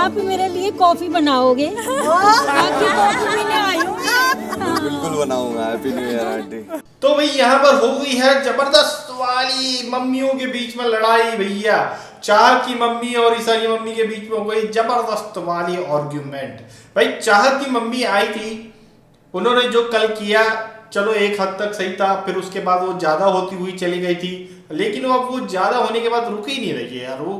आप मेरे लिए कॉफी बनाओगे? आपकी कॉफी पीने आई हूँ। बिल्कुल बनाऊंगा। Happy new year aunty. तो भाई यहाँ पर हो गई है जबरदस्त वाली मम्मियों के बीच में लड़ाई भैया। चाहत की मम्मी और ईसा की मम्मी के बीच में हो गई जबरदस्त वाली आर्ग्यूमेंट। भाई चाहत की मम्मी आई थी, उन्होंने जो कल किया चलो एक हद तक सही था, फिर उसके बाद वो ज्यादा होती हुई चली गई थी, लेकिन वो ज्यादा होने के बाद रुक ही नहीं रही है यार। वो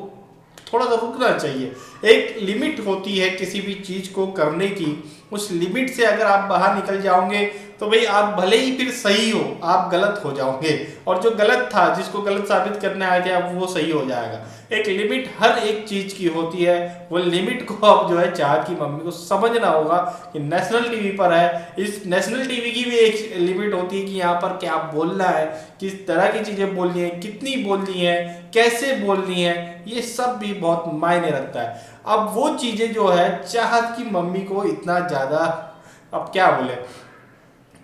थोड़ा सा रुकना चाहिए। एक लिमिट होती है किसी भी चीज को करने की, उस लिमिट से अगर आप बाहर निकल जाओगे तो भाई आप भले ही फिर सही हो, आप गलत हो जाओगे, और जो गलत था जिसको गलत साबित करने आए थे अब वो सही हो जाएगा। एक लिमिट हर एक चीज की होती है, वो लिमिट को अब जो है चाहत की मम्मी को समझना होगा कि नेशनल टीवी पर है, इस नेशनल टीवी की भी एक लिमिट होती है कि यहाँ पर क्या बोलना है, किस तरह की चीजें बोलनी है, कितनी बोलनी है, कैसे बोलनी है, ये सब भी बहुत मायने रखता है। अब वो चीजें जो है चाहत की मम्मी को इतना ज्यादा, अब क्या बोले,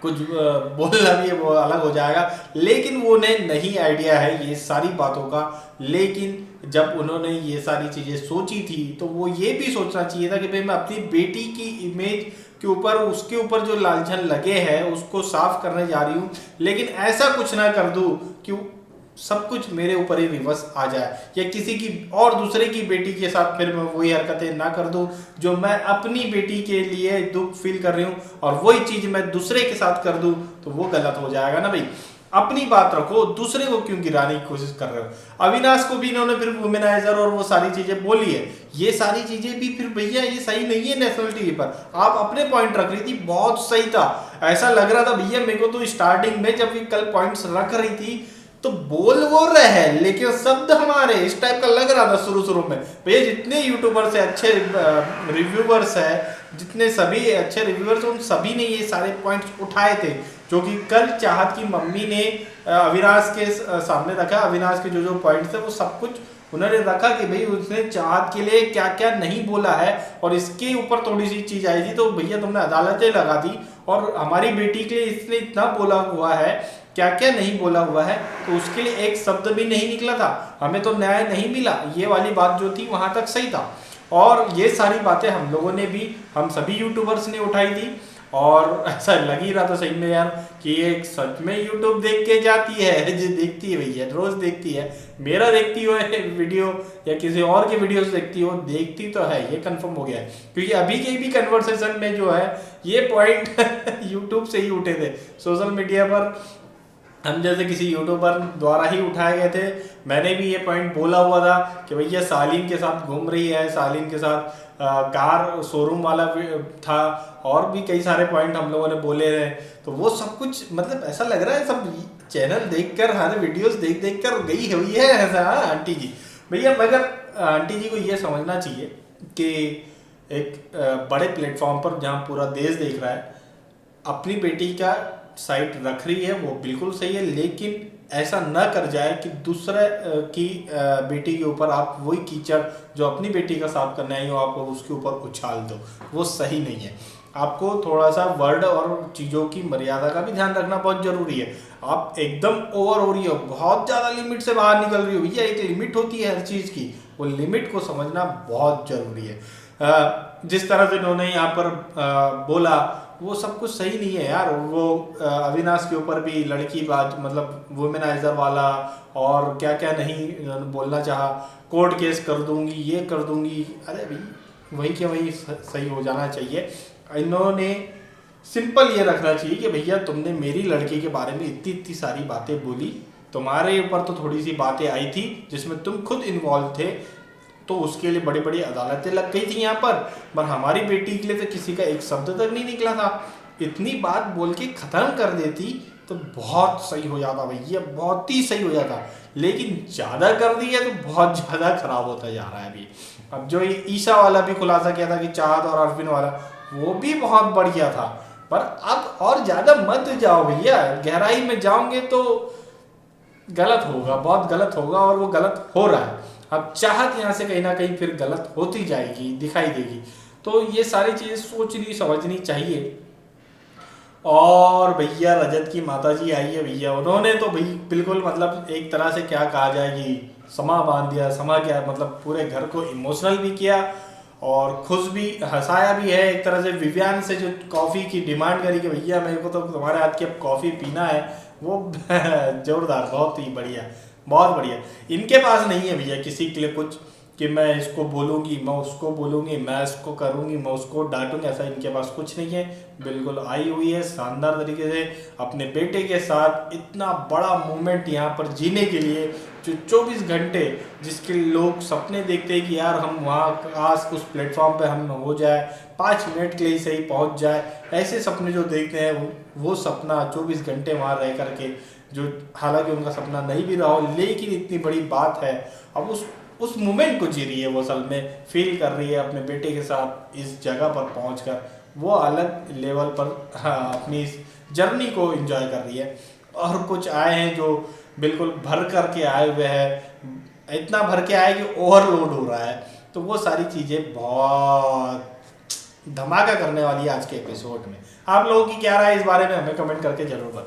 कुछ बोलना भी वो अलग हो जाएगा, लेकिन वो नहीं आइडिया है ये सारी बातों का। लेकिन जब उन्होंने ये सारी चीजें सोची थी तो वो ये भी सोचना चाहिए था कि भाई मैं अपनी बेटी की इमेज के ऊपर, उसके ऊपर जो लालछन लगे हैं उसको साफ करने जा रही हूँ, लेकिन ऐसा कुछ ना कर दूं कि सब कुछ मेरे ऊपर ही रिवर्स आ जाए, या किसी की और दूसरे की बेटी के साथ फिर मैं वही हरकतें ना कर दूं जो मैं अपनी बेटी के लिए दुख फील कर रही हूं, और वही चीज मैं दूसरे के साथ कर दूं तो वो गलत हो जाएगा ना भाई। अपनी बात रखो, दूसरे को क्यों गिराने की कोशिश कर रहे हो। अविनाश को भी इन्होंने फिर वुमेनाइजर और वो सारी चीजें बोली है, ये सारी चीजें भी फिर भैया ये सही नहीं है। नेशनल टीवी पर आप अपने पॉइंट रख रही थी, बहुत सही था, ऐसा लग रहा था भैया मेरे को तो स्टार्टिंग में जब भी कल पॉइंट्स रख रही थी तो बोल वो रहे लेकिन शब्द हमारे इस टाइप का लग रहा था शुरू में। भैया जितने यूट्यूबर्स है, अच्छे रिव्यूवर्स है, जितने सभी अच्छे रिव्यूवर्स, उन सभी ने ये सारे पॉइंट्स उठाए थे जो कि कल चाहत की मम्मी ने अविनाश के सामने रखा। अविनाश के जो पॉइंट्स थे वो सब कुछ उन्होंने रखा कि भाई उसने चाहत के लिए क्या क्या नहीं बोला है, और इसके ऊपर थोड़ी सी चीज आई थी तो भैया तुमने अदालतें लगा दी, और हमारी बेटी के लिए इसने इतना बोला हुआ है, क्या क्या नहीं बोला हुआ है, तो उसके लिए एक शब्द भी नहीं निकला था, हमें तो न्याय नहीं मिला, ये वाली बात जो थी वहां तक सही था। और ये सारी बातें हम लोगों ने भी, हम सभी यूट्यूबर्स ने उठाई थी, और ऐसा लग ही रहा था सही में यार कि ये सच में यूट्यूब देख के जाती है, जो देखती है भैया रोज देखती है, मेरा देखती हो वीडियो या किसी और के वीडियोस देखती हो, देखती तो है, ये कंफर्म हो गया है। क्योंकि अभी के भी कन्वर्सेशन में जो है ये पॉइंट यूट्यूब से ही उठे थे, सोशल मीडिया पर हम जैसे किसी यूट्यूबर द्वारा ही उठाए गए थे। मैंने भी ये पॉइंट बोला हुआ था कि भैया सालीन के साथ घूम रही है, सालीन के साथ कार शोरूम वाला था, और भी कई सारे पॉइंट हम लोगों ने बोले हैं। तो वो सब कुछ मतलब ऐसा लग रहा है सब चैनल देखकर, हर वीडियोस देख देख कर गई हुई है ऐसा। आंटी जी भैया, मगर आंटी जी को ये समझना चाहिए कि एक बड़े प्लेटफॉर्म पर जहाँ पूरा देश देख रहा है, अपनी बेटी का साइट रख रही है वो बिल्कुल सही है, लेकिन ऐसा न कर जाए कि दूसरे की बेटी के ऊपर आप वही कीचड़ जो अपनी बेटी का साफ करने आई हो आप उसके ऊपर उछाल दो, वो सही नहीं है। आपको थोड़ा सा वर्ड और चीज़ों की मर्यादा का भी ध्यान रखना बहुत जरूरी है। आप एकदम ओवर हो रही हो, बहुत ज़्यादा लिमिट से बाहर निकल रही हो, भैया एक लिमिट होती है हर चीज़ की, वो लिमिट को समझना बहुत जरूरी है। जिस तरह से इन्होंने यहाँ पर बोला वो सब कुछ सही नहीं है यार। वो अविनाश के ऊपर भी लड़की बात, मतलब वुमेनाइजर वाला और क्या क्या नहीं बोलना चाहा, कोर्ट केस कर दूंगी, ये कर दूंगी, अरे भाई वही क्या वही सही हो जाना चाहिए। इन्होंने सिंपल ये रखना चाहिए कि भैया तुमने मेरी लड़की के बारे में इतनी इतनी सारी बातें बोली, तुम्हारे ऊपर तो थोड़ी सी बातें आई थी जिसमें तुम खुद इन्वॉल्व थे, तो उसके लिए बड़ी बड़ी अदालतें लग गई थी यहाँ पर हमारी बेटी के लिए तो किसी का एक शब्द तक नहीं निकला था। इतनी बात बोल के खत्म कर देती तो बहुत सही हो जाता भैया, बहुत ही सही हो जाता, लेकिन ज्यादा कर दी है तो बहुत ज्यादा खराब होता जा रहा है अभी। अब जो ये ईशा वाला भी खुलासा किया था कि चाहत और अरविंद वाला, वो भी बहुत बढ़िया था, पर अब और ज्यादा मत जाओ भैया, गहराई में जाओगे तो गलत होगा, बहुत गलत होगा, और वो गलत हो रहा है। अब चाहत यहाँ से कहीं ना कहीं फिर गलत होती जाएगी, दिखाई देगी, तो ये सारी चीजें सोचनी समझनी चाहिए। और भैया रजत की माताजी आई है भैया, उन्होंने तो भाई बिल्कुल मतलब एक तरह से क्या कहा जाए कि समा बांध दिया, समा क्या मतलब पूरे घर को इमोशनल भी किया, और खुश भी, हंसाया भी है एक तरह से। विवियान से जो कॉफ़ी की डिमांड करी कि भैया मेरे को तो तुम्हारे हाथ की अब कॉफ़ी पीना है, वो जोरदार, बहुत ही बढ़िया, बहुत बढ़िया। इनके पास नहीं है भैया किसी के लिए कुछ कि मैं इसको बोलूँगी, मैं उसको बोलूँगी, मैं इसको करूँगी, मैं उसको डांटूँगी, ऐसा इनके पास कुछ नहीं है। बिल्कुल आई हुई है शानदार तरीके से अपने बेटे के साथ इतना बड़ा मोमेंट यहाँ पर जीने के लिए, जो 24 घंटे जिसके लोग सपने देखते हैं कि यार हम वहाँ काश उस प्लेटफॉर्म पे हम हो जाए, 5 मिनट के लिए सही पहुँच जाए, ऐसे सपने जो देखते हैं वो सपना 24 घंटे वहाँ रह करके, जो हालांकि उनका सपना नहीं भी रहा हो, लेकिन इतनी बड़ी बात है, अब उस मोमेंट को जी रही है वो, असल में फील कर रही है अपने बेटे के साथ इस जगह पर पहुंचकर, वो अलग लेवल पर अपनी इस जर्नी को एंजॉय कर रही है। और कुछ आए हैं जो बिल्कुल भर करके आए हुए हैं, इतना भर के आए कि ओवरलोड हो रहा है, तो वो सारी चीज़ें बहुत धमाका करने वाली है आज के एपिसोड में। आप लोगों की क्या राय इस बारे में हमें कमेंट करके जरूर बताएं।